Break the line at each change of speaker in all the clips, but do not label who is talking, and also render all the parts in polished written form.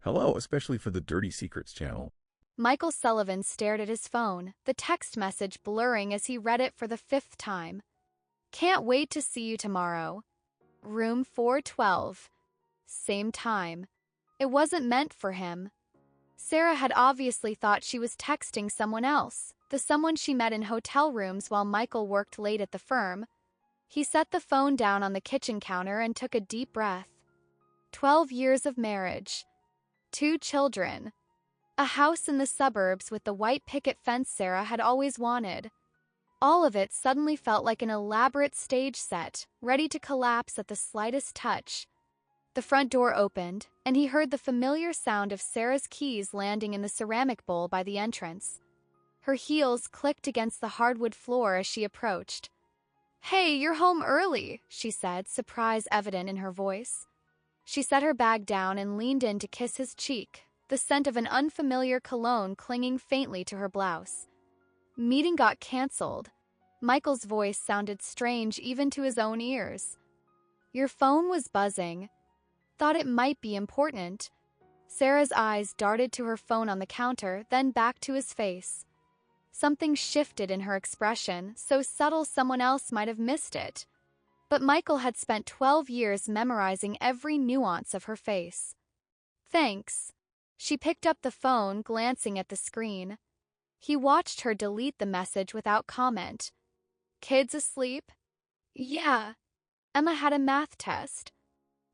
Hello, especially for the Dirty Secrets channel.
Michael Sullivan stared at his phone, the text message blurring as he read it for the 5th time. Can't wait to see you tomorrow. Room 412. Same time. It wasn't meant for him. Sara had obviously thought she was texting someone else, the someone she met in hotel rooms while Michael worked late at the firm. He set the phone down on the kitchen counter and took a deep breath. 12 years of marriage. 2 children. A house in the suburbs with the white picket fence Sara had always wanted. All of it suddenly felt like an elaborate stage set, ready to collapse at the slightest touch. The front door opened, and he heard the familiar sound of Sara's keys landing in the ceramic bowl by the entrance. Her heels clicked against the hardwood floor as she approached. "Hey, you're home early," she said, surprise evident in her voice. She set her bag down and leaned in to kiss his cheek, the scent of an unfamiliar cologne clinging faintly to her blouse. Meeting got cancelled. Michael's voice sounded strange even to his own ears. Your phone was buzzing. Thought it might be important. Sara's eyes darted to her phone on the counter, then back to his face. Something shifted in her expression, so subtle someone else might have missed it. But Michael had spent 12 years memorizing every nuance of her face. Thanks. She picked up the phone, glancing at the screen. He watched her delete the message without comment. Kids asleep? Yeah. Emma had a math test.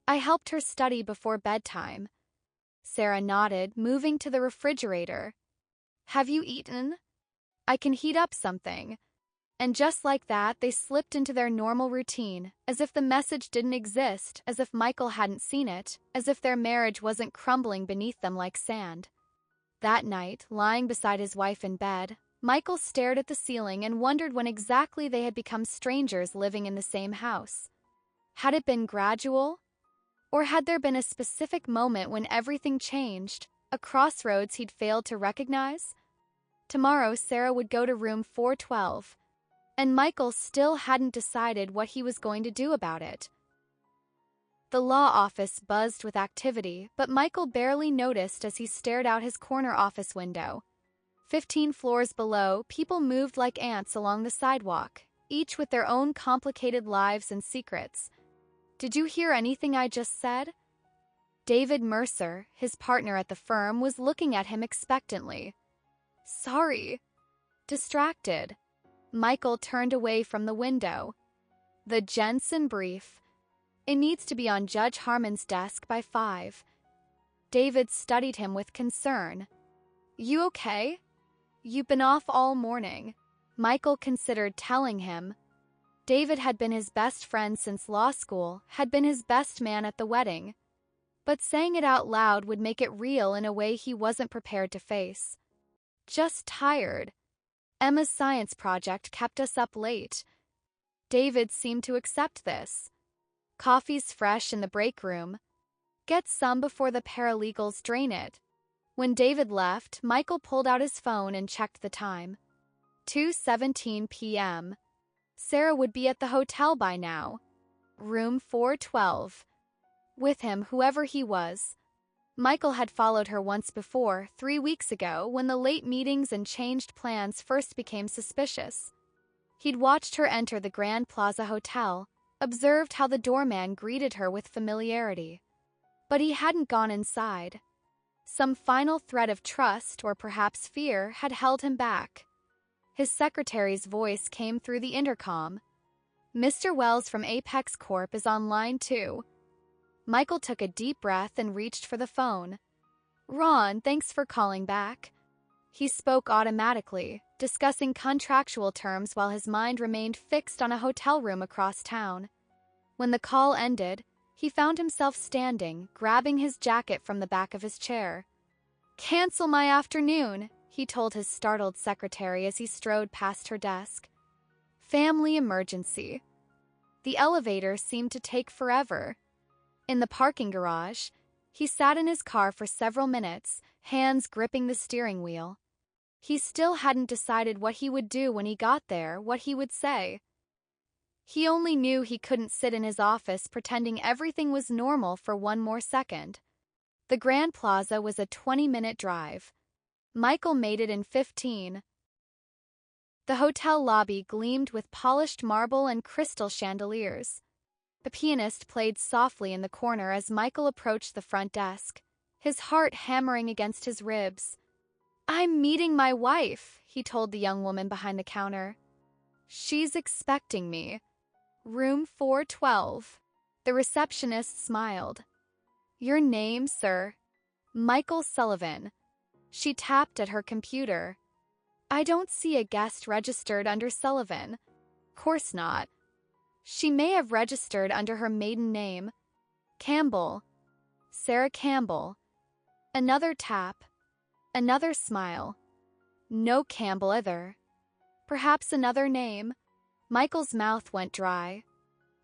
I helped her study before bedtime. Sara nodded, moving to the refrigerator. Have you eaten? I can heat up something. And just like that, they slipped into their normal routine, as if the message didn't exist, as if Michael hadn't seen it, as if their marriage wasn't crumbling beneath them like sand. That night, lying beside his wife in bed, Michael stared at the ceiling and wondered when exactly they had become strangers living in the same house. Had it been gradual? Or had there been a specific moment when everything changed, a crossroads he'd failed to recognize? Tomorrow, Sara would go to room 412, and Michael still hadn't decided what he was going to do about it. The law office buzzed with activity, but Michael barely noticed as he stared out his corner office window. 15 floors below, people moved like ants along the sidewalk, each with their own complicated lives and secrets. Did you hear anything I just said? David Mercer, his partner at the firm, was looking at him expectantly. Sorry. Distracted. Michael turned away from the window. The Jensen brief. It needs to be on Judge Harmon's desk by 5. David studied him with concern. You okay? You've been off all morning. Michael considered telling him. David had been his best friend since law school, had been his best man at the wedding. But saying it out loud would make it real in a way he wasn't prepared to face. Just tired. Emma's science project kept us up late. David seemed to accept this. Coffee's fresh in the break room. Get some before the paralegals drain it. When David left, Michael pulled out his phone and checked the time. 2:17 p.m. Sara would be at the hotel by now. Room 412. With him, whoever he was. Michael had followed her once before, 3 weeks ago, when the late meetings and changed plans first became suspicious. He'd watched her enter the Grand Plaza Hotel, observed how the doorman greeted her with familiarity. But he hadn't gone inside. Some final thread of trust, or perhaps fear, had held him back. His secretary's voice came through the intercom. Mr. Wells from Apex Corp is on line 2. Michael took a deep breath and reached for the phone. Ron, thanks for calling back. He spoke automatically, discussing contractual terms while his mind remained fixed on a hotel room across town. When the call ended, he found himself standing, grabbing his jacket from the back of his chair. Cancel my afternoon, he told his startled secretary as he strode past her desk. Family emergency. The elevator seemed to take forever. In the parking garage, he sat in his car for several minutes, hands gripping the steering wheel. He still hadn't decided what he would do when he got there, what he would say. He only knew he couldn't sit in his office pretending everything was normal for one more second. The Grand Plaza was a 20-minute drive. Michael made it in 15. The hotel lobby gleamed with polished marble and crystal chandeliers. The pianist played softly in the corner as Michael approached the front desk, his heart hammering against his ribs. "I'm meeting my wife," he told the young woman behind the counter. "She's expecting me. Room 412. The receptionist smiled. "Your name, sir?" "Michael Sullivan." She tapped at her computer. "I don't see a guest registered under Sullivan." "Course not." "She may have registered under her maiden name." "Campbell. Sara Campbell." Another tap. Another smile. "No Campbell either." "Perhaps another name." Michael's mouth went dry.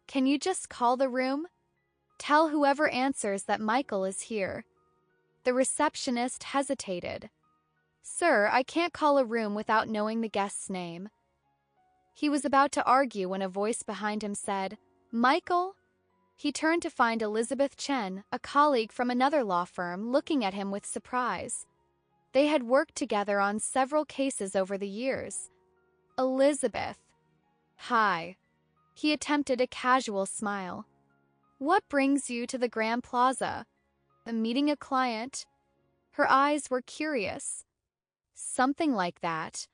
"Can you just call the room? Tell whoever answers that Michael is here." The receptionist hesitated. "Sir, I can't call a room without knowing the guest's name." He was about to argue when a voice behind him said, "Michael?" He turned to find Elizabeth Chen, a colleague from another law firm, looking at him with surprise. They had worked together on several cases over the years. "Elizabeth." "Hi." He attempted a casual smile. "What brings you to the Grand Plaza?" "Meeting a client." Her eyes were curious. "Something like that."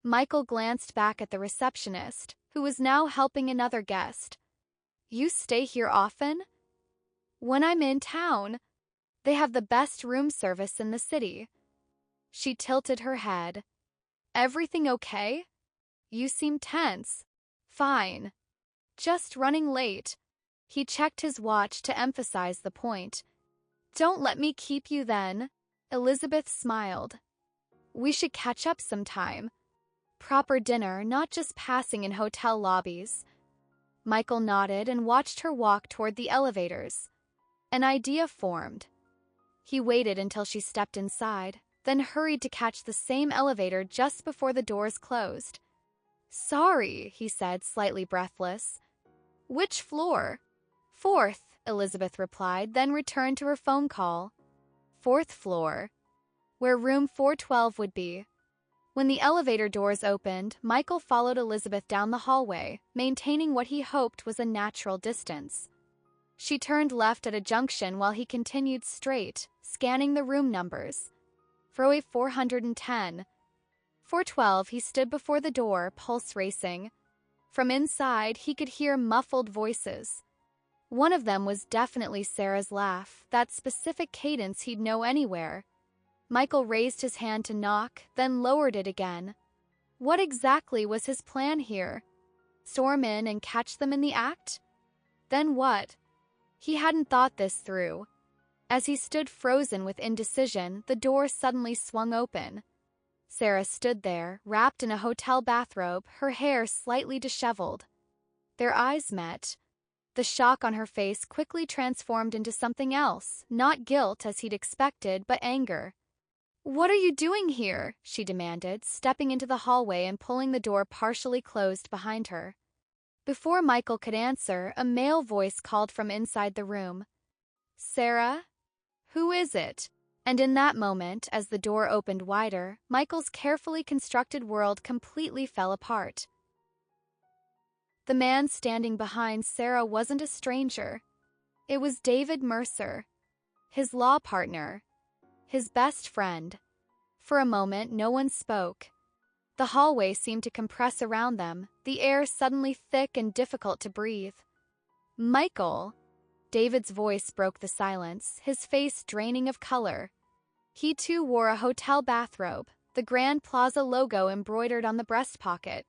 Michael glanced back at the receptionist, who was now helping another guest. "You stay here often?" "When I'm in town. They have the best room service in the city." She tilted her head. "Everything okay? You seem tense." "Fine. Just running late." He checked his watch to emphasize the point. "Don't let me keep you then." Elizabeth smiled. "We should catch up sometime. Proper dinner, not just passing in hotel lobbies." Michael nodded and watched her walk toward the elevators. An idea formed. He waited until she stepped inside, then hurried to catch the same elevator just before the doors closed. "Sorry," he said, slightly breathless. "Which floor?" "Fourth," Elizabeth replied, then returned to her phone call. "Fourth floor. Where room 412 would be." When the elevator doors opened, Michael followed Elizabeth down the hallway, maintaining what he hoped was a natural distance. She turned left at a junction while he continued straight, scanning the room numbers. Row 410. 412, he stood before the door, pulse racing. From inside, he could hear muffled voices. One of them was definitely Sara's laugh, that specific cadence he'd know anywhere. Michael raised his hand to knock, then lowered it again. What exactly was his plan here? Storm in and catch them in the act? Then what? He hadn't thought this through. As he stood frozen with indecision, the door suddenly swung open. Sara stood there, wrapped in a hotel bathrobe, her hair slightly disheveled. Their eyes met. The shock on her face quickly transformed into something else, not guilt as he'd expected, but anger. "What are you doing here?" she demanded, stepping into the hallway and pulling the door partially closed behind her. Before Michael could answer, a male voice called from inside the room. "Sara? Who is it?" And in that moment, as the door opened wider, Michael's carefully constructed world completely fell apart. The man standing behind Sara wasn't a stranger. It was David Mercer, his law partner, his best friend. For a moment, no one spoke. The hallway seemed to compress around them, the air suddenly thick and difficult to breathe. "Michael!" David's voice broke the silence, his face draining of color. He too wore a hotel bathrobe, the Grand Plaza logo embroidered on the breast pocket.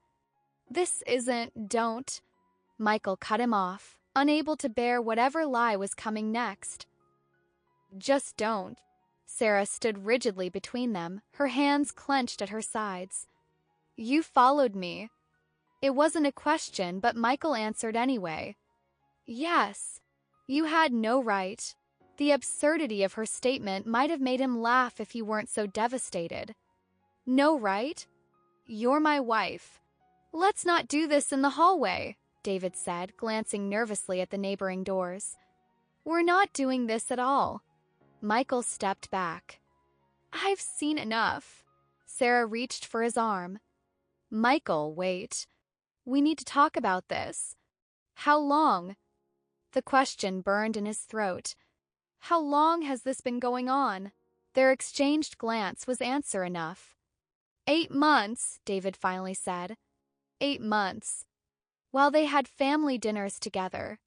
"This isn't, don't." Michael cut him off, unable to bear whatever lie was coming next. "Just don't." Sara stood rigidly between them, her hands clenched at her sides. "You followed me." It wasn't a question, but Michael answered anyway. "Yes." "You had no right." The absurdity of her statement might have made him laugh if he weren't so devastated. "No right? You're my wife." "Let's not do this in the hallway," David said, glancing nervously at the neighboring doors. "We're not doing this at all." Michael stepped back. I've seen enough. Sara reached for his arm. Michael, wait. We need to talk about this. How long? The question burned in his throat. How long has this been going on? Their exchanged glance was answer enough. 8 months, David finally said. 8 months. While they had family dinners together.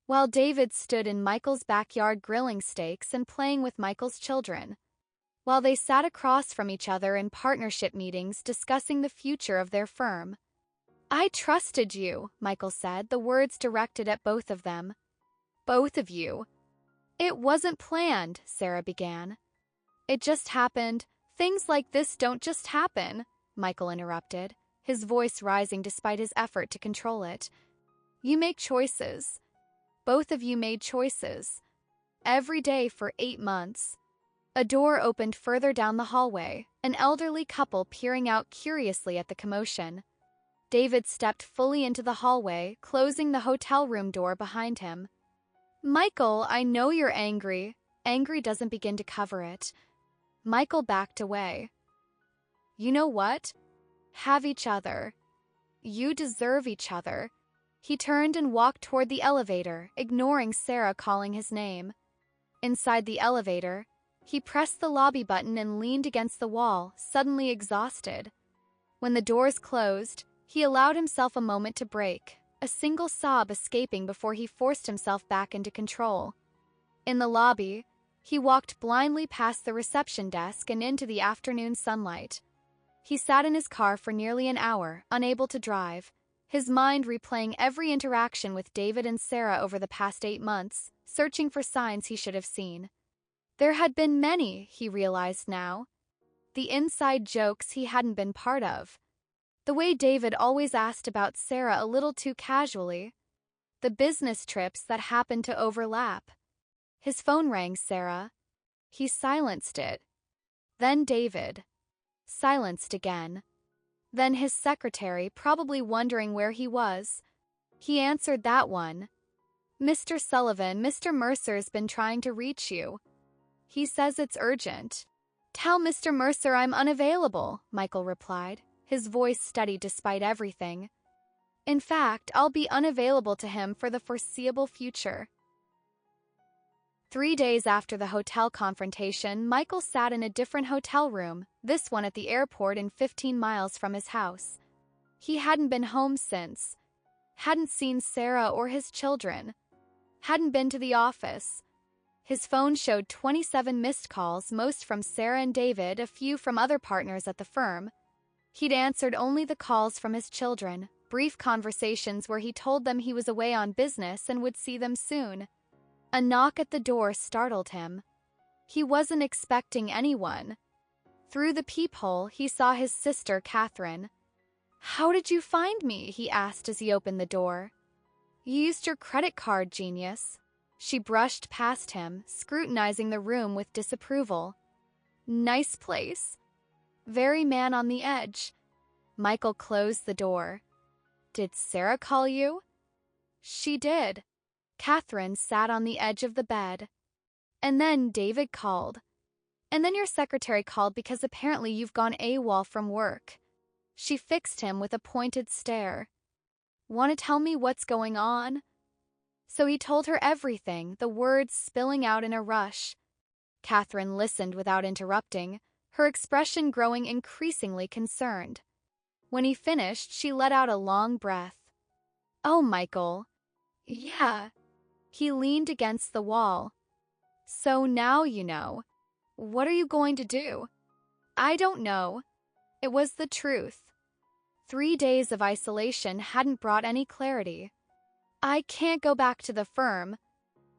While David stood in Michael's backyard grilling steaks and playing with Michael's children. While they sat across from each other in partnership meetings discussing the future of their firm. I trusted you, Michael said, the words directed at both of them. Both of you. It wasn't planned, Sara began. It just happened. Things like this don't just happen, Michael interrupted, his voice rising despite his effort to control it. You make choices. Both of you made choices. Every day for 8 months. A door opened further down the hallway, an elderly couple peering out curiously at the commotion. David stepped fully into the hallway, closing the hotel room door behind him. Michael, I know you're angry. Angry doesn't begin to cover it. Michael backed away. You know what? Have each other. You deserve each other. He turned and walked toward the elevator, ignoring Sara calling his name. Inside the elevator, he pressed the lobby button and leaned against the wall, suddenly exhausted. When the doors closed, he allowed himself a moment to break, a single sob escaping before he forced himself back into control. In the lobby, he walked blindly past the reception desk and into the afternoon sunlight. He sat in his car for nearly an hour, unable to drive, his mind replaying every interaction with David and Sara over the past 8 months, searching for signs he should have seen. There had been many, he realized now. The inside jokes he hadn't been part of. The way David always asked about Sara a little too casually. The business trips that happened to overlap. His phone rang, Sara. He silenced it. Then David. Silenced again. Then his secretary, probably wondering where he was. He answered that one. Mr. Sullivan, Mr. Mercer's been trying to reach you. He says it's urgent. Tell Mr. Mercer I'm unavailable, Michael replied, his voice steady despite everything. In fact, I'll be unavailable to him for the foreseeable future. 3 days after the hotel confrontation, Michael sat in a different hotel room, this one at the airport and 15 miles from his house. He hadn't been home since. Hadn't seen Sara or his children. Hadn't been to the office. His phone showed 27 missed calls, most from Sara and David, a few from other partners at the firm. He'd answered only the calls from his children, brief conversations where he told them he was away on business and would see them soon. A knock at the door startled him. He wasn't expecting anyone. Through the peephole, he saw his sister, Catherine. How did you find me? He asked as he opened the door. You used your credit card, genius. She brushed past him, scrutinizing the room with disapproval. Nice place. Very man on the edge. Michael closed the door. Did Sara call you? She did. Catherine sat on the edge of the bed. And then David called. And then your secretary called because apparently you've gone AWOL from work. She fixed him with a pointed stare. Want to tell me what's going on? So he told her everything, the words spilling out in a rush. Catherine listened without interrupting, her expression growing increasingly concerned. When he finished, she let out a long breath. Oh, Michael. Yeah. He leaned against the wall. So now you know. What are you going to do? I don't know. It was the truth. 3 days of isolation hadn't brought any clarity. I can't go back to the firm.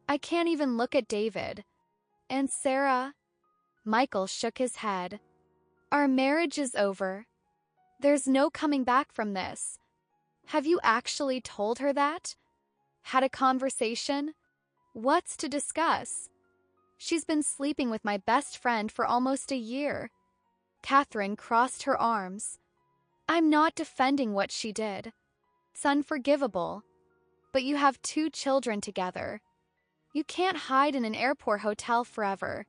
I can't even look at David. And Sara? Michael shook his head. Our marriage is over. There's no coming back from this. Have you actually told her that? Had a conversation? What's to discuss? She's been sleeping with my best friend for almost a year. Catherine crossed her arms. I'm not defending what she did. It's unforgivable. But you have 2 children together. You can't hide in an airport hotel forever.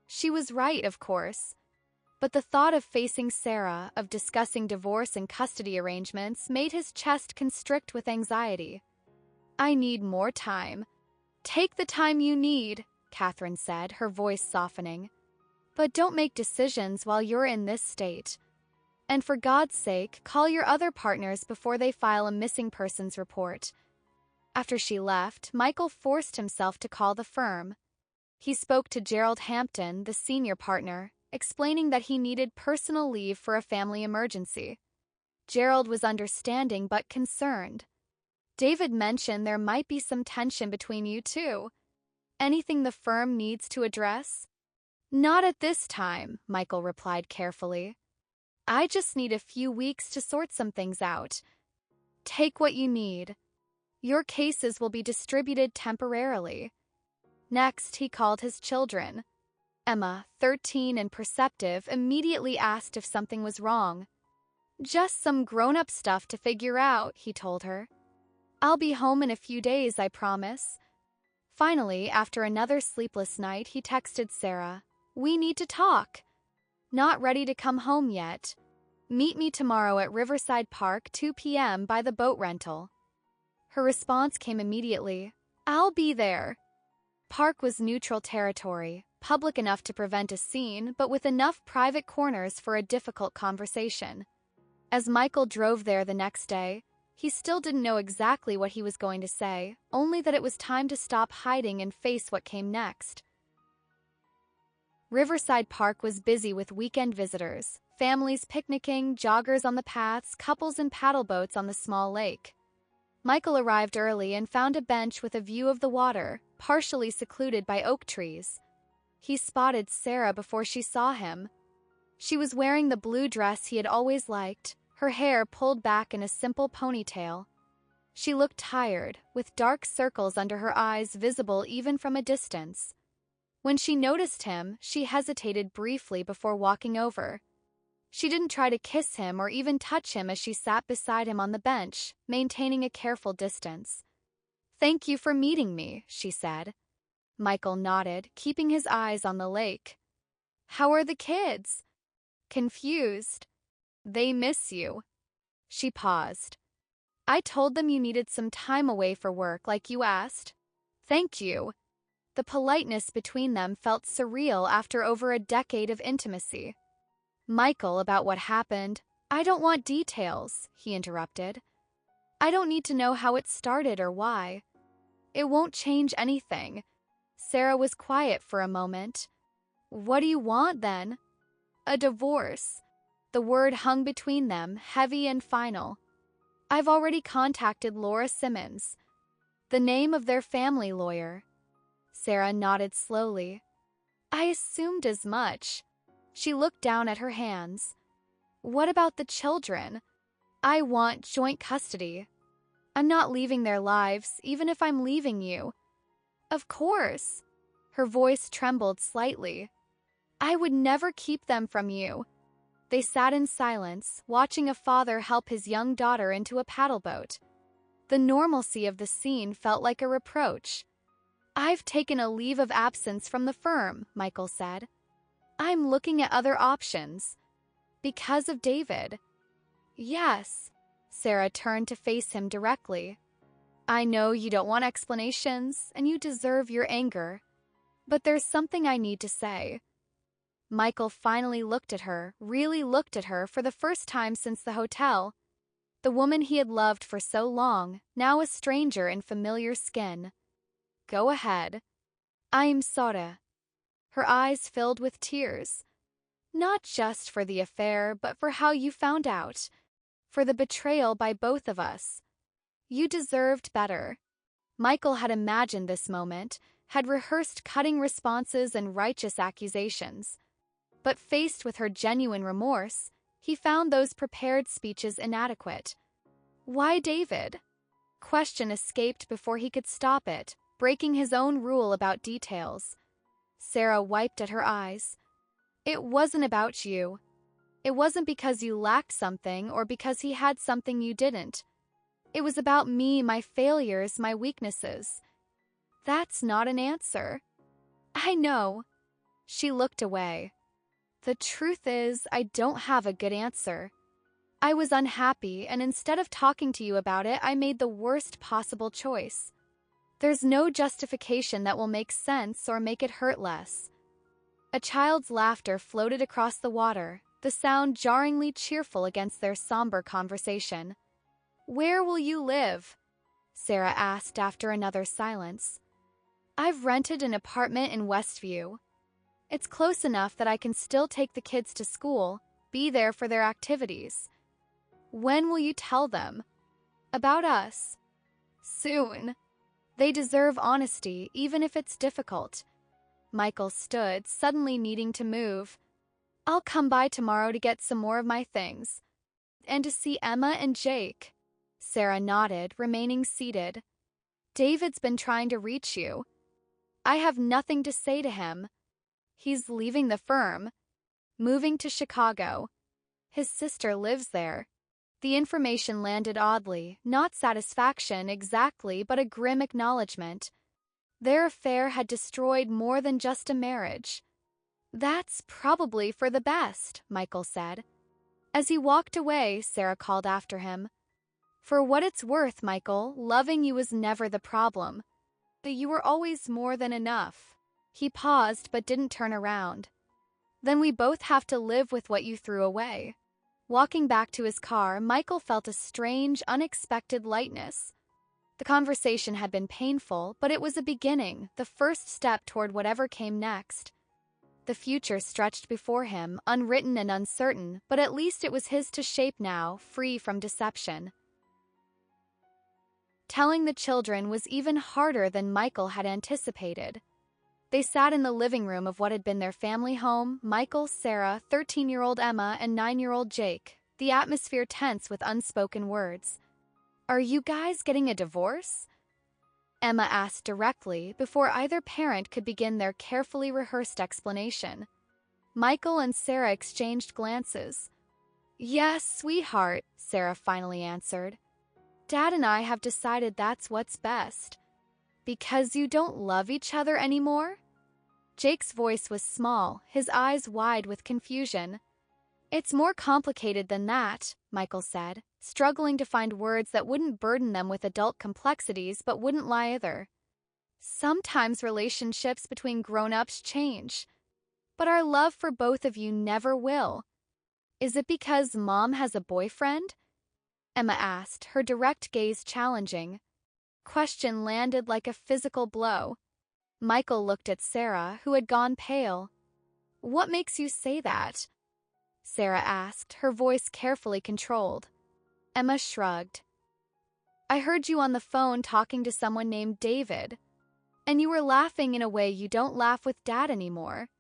She was right, of course. But the thought of facing Sara, of discussing divorce and custody arrangements, made his chest constrict with anxiety. I need more time. Take the time you need, Catherine said, her voice softening. But don't make decisions while you're in this state. And for God's sake, call your other partners before they file a missing persons report. After she left, Michael forced himself to call the firm. He spoke to Gerald Hampton, the senior partner, explaining that he needed personal leave for a family emergency. Gerald was understanding but concerned. David mentioned there might be some tension between you two. Anything the firm needs to address? Not at this time, Michael replied carefully. I just need a few weeks to sort some things out. Take what you need. Your cases will be distributed temporarily. Next, he called his children. Emma, 13 and perceptive, immediately asked if something was wrong. Just some grown-up stuff to figure out, he told her. I'll be home in a few days, I promise. Finally, after another sleepless night, he texted Sara. We need to talk. Not ready to come home yet. Meet me tomorrow at Riverside Park, 2 p.m. by the boat rental. Her response came immediately. I'll be there. Park was neutral territory, public enough to prevent a scene, but with enough private corners for a difficult conversation. As Michael drove there the next day, he still didn't know exactly what he was going to say, only that it was time to stop hiding and face what came next. Riverside Park was busy with weekend visitors, families picnicking, joggers on the paths, couples in paddle boats on the small lake. Michael arrived early and found a bench with a view of the water, partially secluded by oak trees. He spotted Sara before she saw him. She was wearing the blue dress he had always liked, her hair pulled back in a simple ponytail. She looked tired, with dark circles under her eyes visible even from a distance. When she noticed him, she hesitated briefly before walking over. She didn't try to kiss him or even touch him as she sat beside him on the bench, maintaining a careful distance. Thank you for meeting me, she said. Michael nodded, keeping his eyes on the lake. How are the kids? Confused. They miss you. She paused. I told them you needed some time away for work like you asked. Thank you. The politeness between them felt surreal after over a decade of intimacy. Michael, about what happened. I don't want details, he interrupted. I don't need to know how it started or why. It won't change anything. Sara was quiet for a moment. What do you want, then? A divorce. The word hung between them, heavy and final. I've already contacted Laura Simmons, the name of their family lawyer. Sara nodded slowly. I assumed as much. She looked down at her hands. What about the children? I want joint custody. I'm not leaving their lives, even if I'm leaving you. Of course. Her voice trembled slightly. I would never keep them from you. They sat in silence, watching a father help his young daughter into a paddle boat. The normalcy of the scene felt like a reproach. I've taken a leave of absence from the firm, Michael said. I'm looking at other options. Because of David. Yes. Sara turned to face him directly. I know you don't want explanations, and you deserve your anger. But there's something I need to say. Michael finally looked at her, really looked at her for the first time since the hotel. The woman he had loved for so long, now a stranger in familiar skin. Go ahead. I'm Sara. Her eyes filled with tears. Not just for the affair, but for how you found out. For the betrayal by both of us. You deserved better. Michael had imagined this moment, had rehearsed cutting responses and righteous accusations. But faced with her genuine remorse, he found those prepared speeches inadequate. Why David? Question escaped before he could stop it, breaking his own rule about details. Sara wiped at her eyes. It wasn't about you. It wasn't because you lacked something or because he had something you didn't. It was about me, my failures, my weaknesses. That's not an answer. I know. She looked away. The truth is, I don't have a good answer. I was unhappy, and instead of talking to you about it, I made the worst possible choice. There's no justification that will make sense or make it hurt less. A child's laughter floated across the water, the sound jarringly cheerful against their somber conversation. Where will you live? Sara asked after another silence. I've rented an apartment in Westview. It's close enough that I can still take the kids to school, be there for their activities. When will you tell them? About us? Soon. They deserve honesty, even if it's difficult. Michael stood, suddenly needing to move. I'll come by tomorrow to get some more of my things. And to see Emma and Jake. Sara nodded, remaining seated. David's been trying to reach you. I have nothing to say to him. He's leaving the firm, moving to Chicago. His sister lives there. The information landed oddly, not satisfaction exactly, but a grim acknowledgement. Their affair had destroyed more than just a marriage. That's probably for the best, Michael said. As he walked away, Sara called after him. For what it's worth, Michael, loving you was never the problem. You were always more than enough. He paused but didn't turn around. Then we both have to live with what you threw away. Walking back to his car, Michael felt a strange, unexpected lightness. The conversation had been painful, but it was a beginning, the first step toward whatever came next. The future stretched before him, unwritten and uncertain, but at least it was his to shape now, free from deception. Telling the children was even harder than Michael had anticipated. They sat in the living room of what had been their family home, Michael, Sara, 13-year-old Emma, and 9-year-old Jake, the atmosphere tense with unspoken words. Are you guys getting a divorce? Emma asked directly before either parent could begin their carefully rehearsed explanation. Michael and Sara exchanged glances. Yes, sweetheart, Sara finally answered. Dad and I have decided that's what's best. Because you don't love each other anymore? Jake's voice was small, his eyes wide with confusion. It's more complicated than that, Michael said, struggling to find words that wouldn't burden them with adult complexities but wouldn't lie either. Sometimes relationships between grown-ups change, but our love for both of you never will. Is it because Mom has a boyfriend? Emma asked, her direct gaze challenging. Question landed like a physical blow. Michael looked at Sara, who had gone pale. What makes you say that? Sara asked, her voice carefully controlled. Emma shrugged. I heard you on the phone talking to someone named David, and you were laughing in a way you don't laugh with Dad anymore.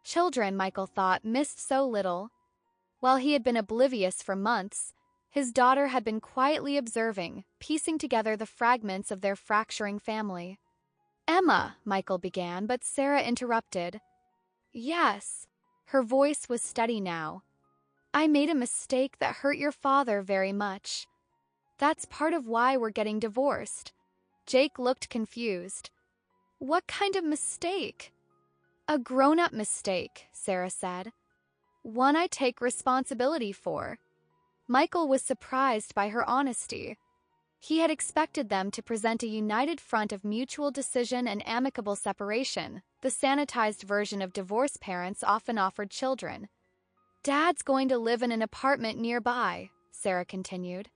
Children, Michael thought, missed so little. While he had been oblivious for months, his daughter had been quietly observing, piecing together the fragments of their fracturing family. Emma, Michael began, but Sara interrupted. Yes. Her voice was steady now. I made a mistake that hurt your father very much. That's part of why we're getting divorced. Jake looked confused. What kind of mistake? A grown-up mistake, Sara said. One I take responsibility for. Michael was surprised by her honesty. He had expected them to present a united front of mutual decision and amicable separation, the sanitized version of divorce parents often offered children. Dad's going to live in an apartment nearby, Sara continued.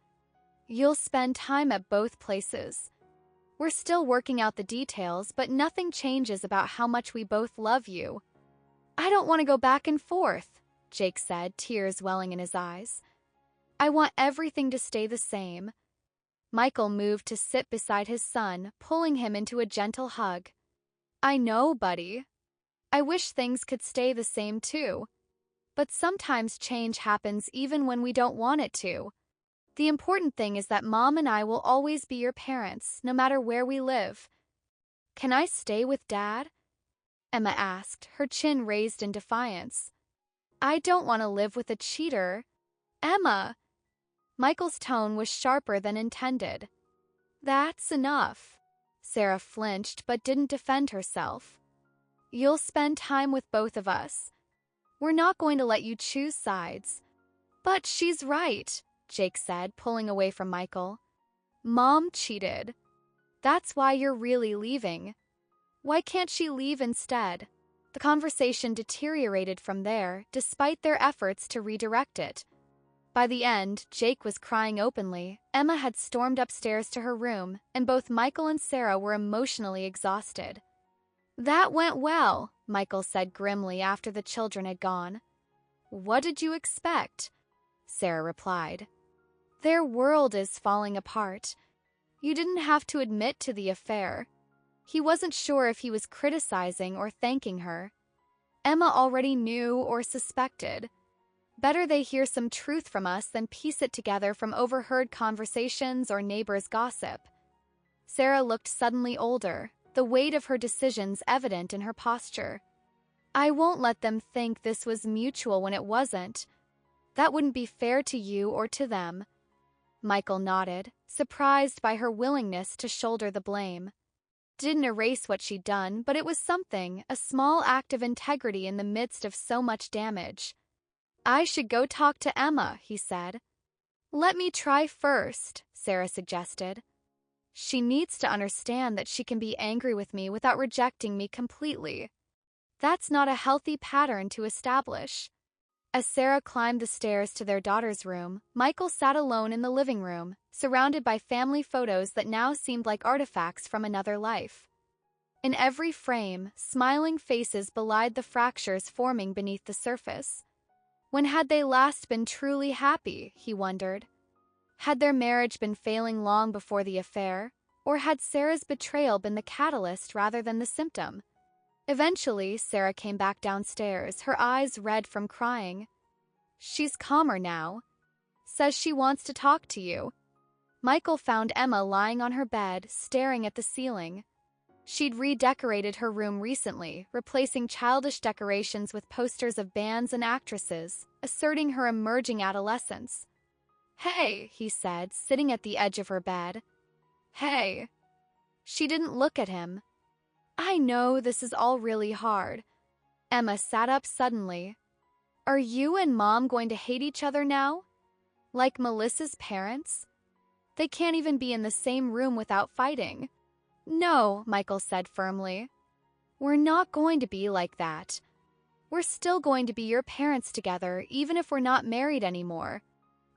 You'll spend time at both places. We're still working out the details, but nothing changes about how much we both love you. I don't want to go back and forth, Jake said, tears welling in his eyes. I want everything to stay the same. Michael moved to sit beside his son, pulling him into a gentle hug. I know, buddy. I wish things could stay the same too. But sometimes change happens even when we don't want it to. The important thing is that Mom and I will always be your parents, no matter where we live. Can I stay with Dad? Emma asked, her chin raised in defiance. I don't want to live with a cheater. Emma! Michael's tone was sharper than intended. That's enough. Sara flinched but didn't defend herself. You'll spend time with both of us. We're not going to let you choose sides. But she's right, Jake said, pulling away from Michael. Mom cheated. That's why you're really leaving. Why can't she leave instead? The conversation deteriorated from there, despite their efforts to redirect it. By the end, Jake was crying openly, Emma had stormed upstairs to her room, and both Michael and Sara were emotionally exhausted. That went well, Michael said grimly after the children had gone. What did you expect? Sara replied. Their world is falling apart. You didn't have to admit to the affair. He wasn't sure if he was criticizing or thanking her. Emma already knew or suspected. Better they hear some truth from us than piece it together from overheard conversations or neighbors' gossip. Sara looked suddenly older, the weight of her decisions evident in her posture. I won't let them think this was mutual when it wasn't. That wouldn't be fair to you or to them. Michael nodded, surprised by her willingness to shoulder the blame. Didn't erase what she'd done, but it was something, a small act of integrity in the midst of so much damage. I should go talk to Emma, he said. Let me try first, Sara suggested. She needs to understand that she can be angry with me without rejecting me completely. That's not a healthy pattern to establish. As Sara climbed the stairs to their daughter's room, Michael sat alone in the living room, surrounded by family photos that now seemed like artifacts from another life. In every frame, smiling faces belied the fractures forming beneath the surface. When had they last been truly happy, he wondered. Had their marriage been failing long before the affair, or had Sara's betrayal been the catalyst rather than the symptom? Eventually, Sara came back downstairs, her eyes red from crying. She's calmer now. Says she wants to talk to you. Michael found Emma lying on her bed, staring at the ceiling. She'd redecorated her room recently, replacing childish decorations with posters of bands and actresses, asserting her emerging adolescence. Hey, he said, sitting at the edge of her bed. Hey. She didn't look at him. I know this is all really hard. Emma sat up suddenly. Are you and Mom going to hate each other now? Like Melissa's parents? They can't even be in the same room without fighting. No, Michael said firmly. We're not going to be like that. We're still going to be your parents together, even if we're not married anymore.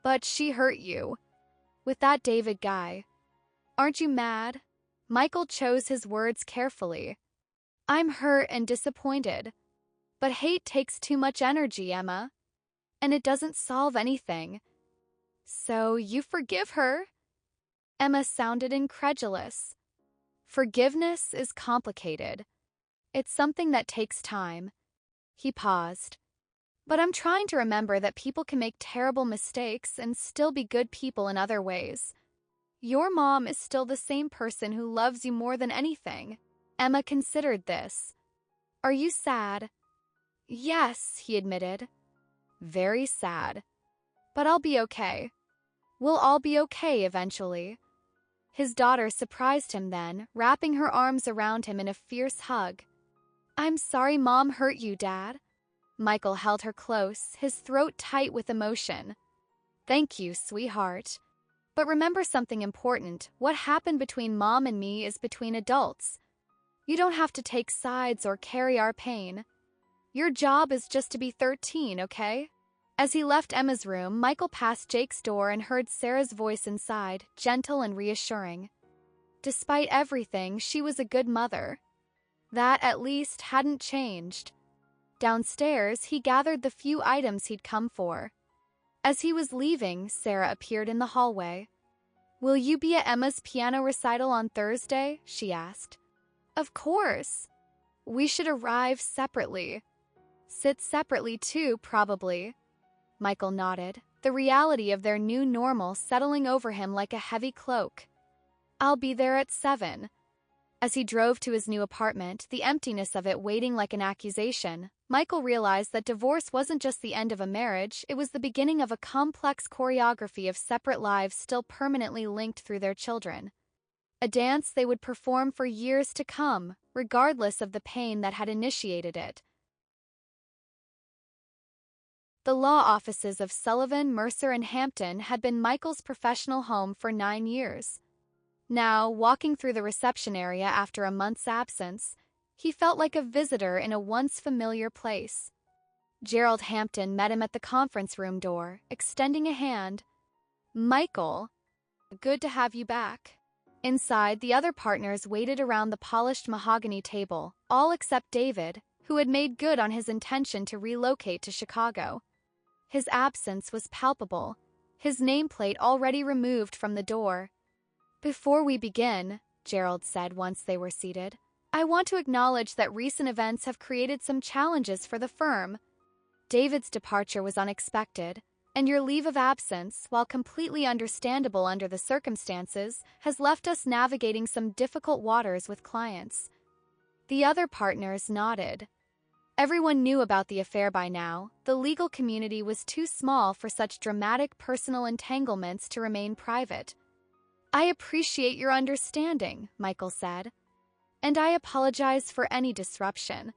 But she hurt you. With that David guy. Aren't you mad? Michael chose his words carefully. I'm hurt and disappointed. But hate takes too much energy, Emma. And it doesn't solve anything. So you forgive her? Emma sounded incredulous. Forgiveness is complicated. It's something that takes time. He paused. But I'm trying to remember that people can make terrible mistakes and still be good people in other ways. Your mom is still the same person who loves you more than anything. Emma considered this. Are you sad? Yes, he admitted. Very sad. But I'll be okay. We'll all be okay eventually. His daughter surprised him then, wrapping her arms around him in a fierce hug. I'm sorry Mom hurt you, Dad. Michael held her close, his throat tight with emotion. Thank you, sweetheart. But remember something important. What happened between Mom and me is between adults. You don't have to take sides or carry our pain. Your job is just to be 13, okay? As he left Emma's room, Michael passed Jake's door and heard Sara's voice inside, gentle and reassuring. Despite everything, she was a good mother. That, at least, hadn't changed. Downstairs, he gathered the few items he'd come for. As he was leaving, Sara appeared in the hallway. Will you be at Emma's piano recital on Thursday? She asked. Of course. We should arrive separately. Sit separately too, probably. Michael nodded, the reality of their new normal settling over him like a heavy cloak. I'll be there at 7. As he drove to his new apartment, the emptiness of it waiting like an accusation, Michael realized that divorce wasn't just the end of a marriage, it was the beginning of a complex choreography of separate lives still permanently linked through their children. a dance they would perform for years to come, regardless of the pain that had initiated it. The law offices of Sullivan, Mercer, and Hampton had been Michael's professional home for 9 years. Now, walking through the reception area after a month's absence, he felt like a visitor in a once familiar place. Gerald Hampton met him at the conference room door, extending a hand. "Michael, good to have you back." Inside, the other partners waited around the polished mahogany table, all except David, who had made good on his intention to relocate to Chicago. His absence was palpable, his nameplate already removed from the door. "Before we begin," Gerald said once they were seated, "I want to acknowledge that recent events have created some challenges for the firm. David's departure was unexpected, and your leave of absence, while completely understandable under the circumstances, has left us navigating some difficult waters with clients." The other partners nodded. Everyone knew about the affair by now. The legal community was too small for such dramatic personal entanglements to remain private. "I appreciate your understanding," Michael said. "And I apologize for any disruption."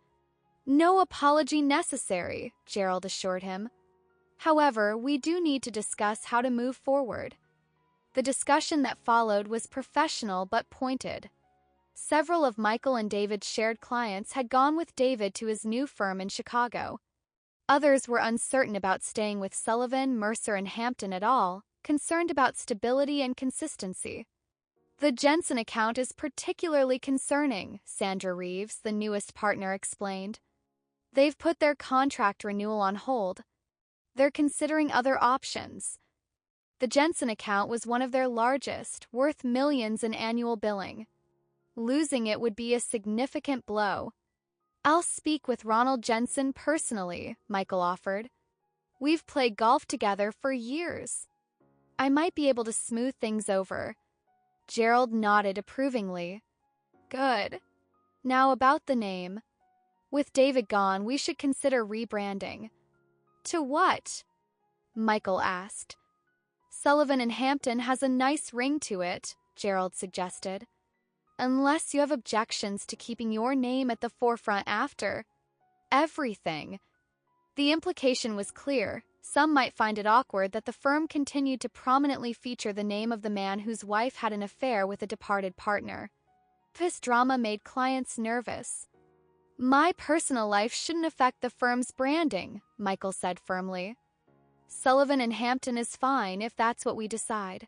"No apology necessary," Gerald assured him. "However, we do need to discuss how to move forward." The discussion that followed was professional but pointed. Several of Michael and David's shared clients had gone with David to his new firm in Chicago. Others were uncertain about staying with Sullivan, Mercer, and Hampton at all, concerned about stability and consistency. "The Jensen account is particularly concerning," Sandra Reeves, the newest partner, explained. "They've put their contract renewal on hold. They're considering other options." The Jensen account was one of their largest, worth millions in annual billing. Losing it would be a significant blow. "I'll speak with Ronald Jensen personally," Michael offered. "We've played golf together for years. I might be able to smooth things over." Gerald nodded approvingly. "Good. Now about the name. With David gone, we should consider rebranding." "To what?" Michael asked. "Sullivan and Hampton has a nice ring to it," Gerald suggested. "Unless you have objections to keeping your name at the forefront after everything." The implication was clear. Some might find it awkward that the firm continued to prominently feature the name of the man whose wife had an affair with a departed partner. This drama made clients nervous. "My personal life shouldn't affect the firm's branding," Michael said firmly. "Sullivan and Hampton is fine if that's what we decide."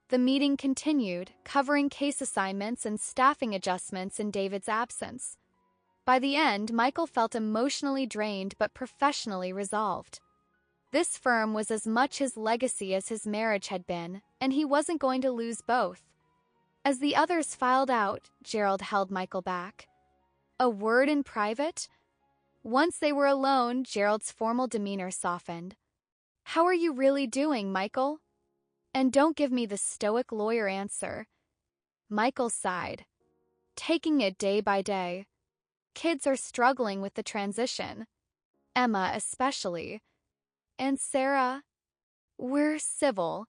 The meeting continued, covering case assignments and staffing adjustments in David's absence. By the end, Michael felt emotionally drained but professionally resolved. This firm was as much his legacy as his marriage had been, and he wasn't going to lose both. As the others filed out, Gerald held Michael back. "A word in private?" Once they were alone, Gerald's formal demeanor softened. "How are you really doing, Michael? And don't give me the stoic lawyer answer." Michael sighed. "Taking it day by day. Kids are struggling with the transition. Emma especially. And Sara? We're civil.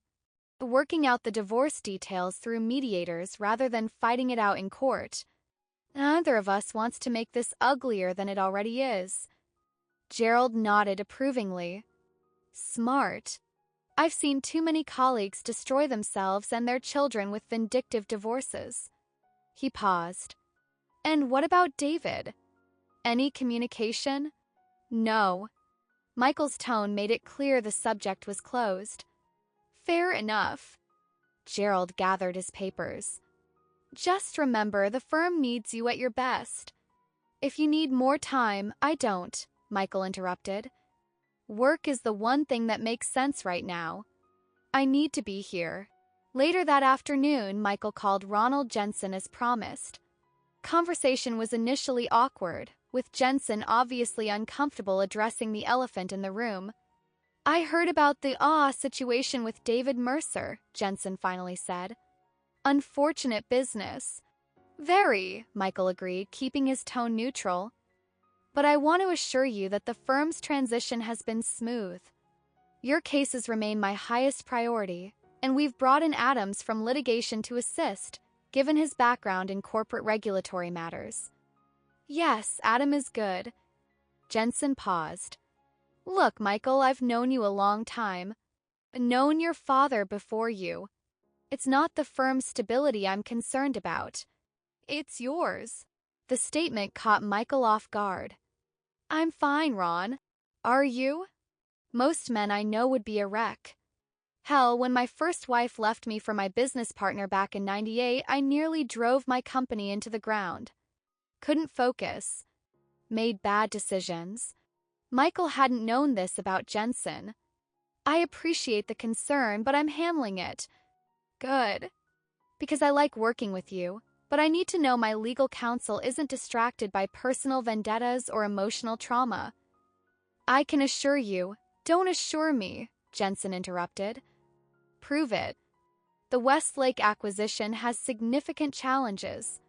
Working out the divorce details through mediators rather than fighting it out in court. Neither of us wants to make this uglier than it already is." Gerald nodded approvingly. "Smart. I've seen too many colleagues destroy themselves and their children with vindictive divorces." He paused. "And what about David? Any communication?" "No." Michael's tone made it clear the subject was closed. "Fair enough." Gerald gathered his papers. "Just remember, the firm needs you at your best." "If you need more time, I don't," Michael interrupted. "Work is the one thing that makes sense right now. I need to be here." Later that afternoon, Michael called Ronald Jensen as promised. Conversation was initially awkward, with Jensen obviously uncomfortable addressing the elephant in the room. "I heard about the situation with David Mercer," Jensen finally said. "Unfortunate business." "Very," Michael agreed, keeping his tone neutral. "But I want to assure you that the firm's transition has been smooth. Your cases remain my highest priority, and we've brought in Adams from litigation to assist. given his background in corporate regulatory matters. Yes, Adam is good. Jensen paused. Look, Michael, I've known you a long time. Known your father before you. It's not the firm's stability I'm concerned about. It's yours. The statement caught Michael off guard. I'm fine, Ron. Are you? Most men I know would be a wreck. Hell, when my first wife left me for my business partner back in '98, I nearly drove my company into the ground. Couldn't focus. Made bad decisions. Michael hadn't known this about Jensen. I appreciate the concern, but I'm handling it. Good. Because I like working with you, but I need to know my legal counsel isn't distracted by personal vendettas or emotional trauma. I can assure you. Don't assure me, Jensen interrupted. Prove it. The Westlake acquisition has significant challenges.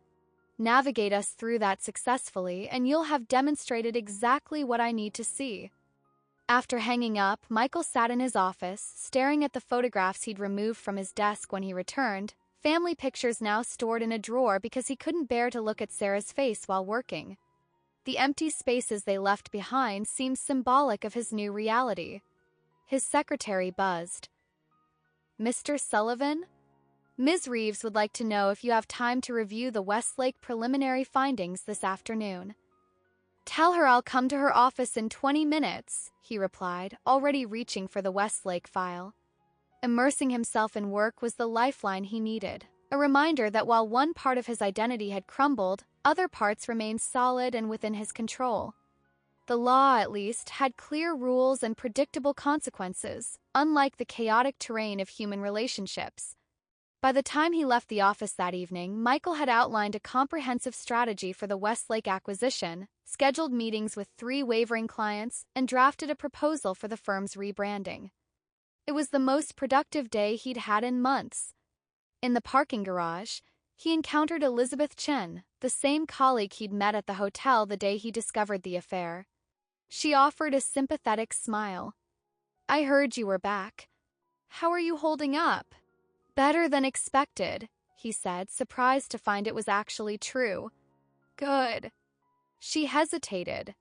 Navigate us through that successfully, and you'll have demonstrated exactly what I need to see. After hanging up, Michael sat in his office, staring at the photographs he'd removed from his desk when he returned, family pictures now stored in a drawer because he couldn't bear to look at Sara's face while working. The empty spaces they left behind seemed symbolic of his new reality. His secretary buzzed. Mr. Sullivan? Ms. Reeves would like to know if you have time to review the Westlake preliminary findings this afternoon. Tell her I'll come to her office in 20 minutes, he replied, already reaching for the Westlake file. Immersing himself in work was the lifeline he needed, a reminder that while one part of his identity had crumbled, other parts remained solid and within his control. The law, at least, had clear rules and predictable consequences, unlike the chaotic terrain of human relationships. By the time he left the office that evening, Michael had outlined a comprehensive strategy for the Westlake acquisition, scheduled meetings with 3 wavering clients, and drafted a proposal for the firm's rebranding. It was the most productive day he'd had in months. In the parking garage, he encountered Elizabeth Chen, the same colleague he'd met at the hotel the day he discovered the affair. She offered a sympathetic smile. I heard you were back. How are you holding up? Better than expected, he said, surprised to find it was actually true. Good. She hesitated.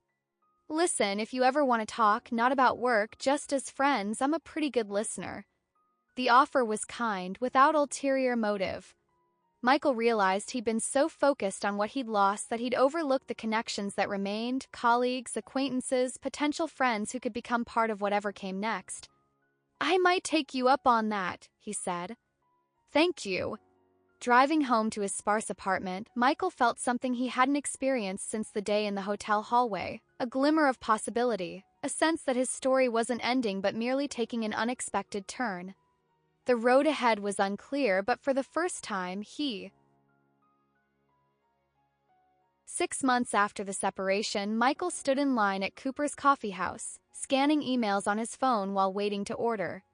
Listen, if you ever want to talk, not about work, just as friends, I'm a pretty good listener. The offer was kind, without ulterior motive. Michael realized he'd been so focused on what he'd lost that he'd overlooked the connections that remained, colleagues, acquaintances, potential friends who could become part of whatever came next. I might take you up on that, he said. Thank you. Driving home to his sparse apartment, Michael felt something he hadn't experienced since the day in the hotel hallway, a glimmer of possibility, a sense that his story wasn't ending but merely taking an unexpected turn. The road ahead was unclear, but for the first time, 6 months after the separation, Michael stood in line at Cooper's Coffee House, scanning emails on his phone while waiting to order.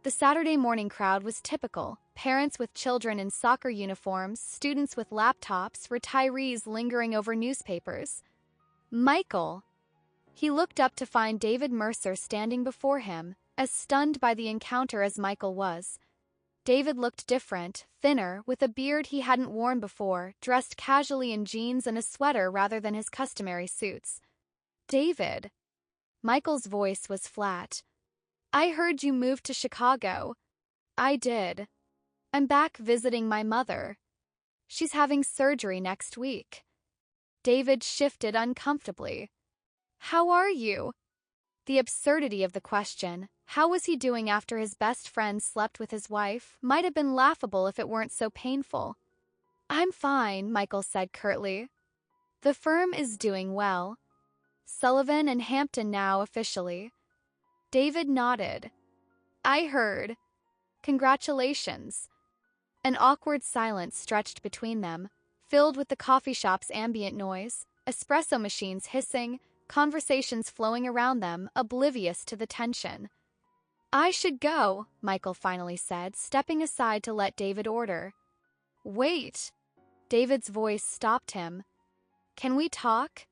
The Saturday morning crowd was typical. Parents with children in soccer uniforms, students with laptops, retirees lingering over newspapers. Michael! He looked up to find David Mercer standing before him, as stunned by the encounter as Michael was. David looked different, thinner, with a beard he hadn't worn before, dressed casually in jeans and a sweater rather than his customary suits. David! Michael's voice was flat. I heard you moved to Chicago. I did. I'm back visiting my mother. She's having surgery next week. David shifted uncomfortably. How are you? The absurdity of the question, how was he doing after his best friend slept with his wife, might have been laughable if it weren't so painful. I'm fine, Michael said curtly. The firm is doing well. Sullivan and Hampton now officially. David nodded. I heard. Congratulations. An awkward silence stretched between them, filled with the coffee shop's ambient noise, espresso machines hissing, conversations flowing around them, oblivious to the tension. I should go, Michael finally said, stepping aside to let David order. Wait. David's voice stopped him. Can we talk?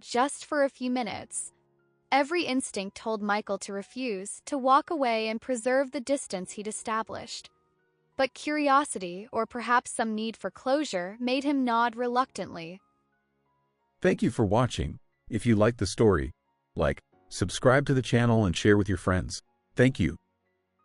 Just for a few minutes. Every instinct told Michael to refuse, to walk away and preserve the distance he'd established. but curiosity or perhaps some need for closure made him nod reluctantly.
Thank you for watching. If you liked the story, like, subscribe to the channel and share with your friends. Thank you.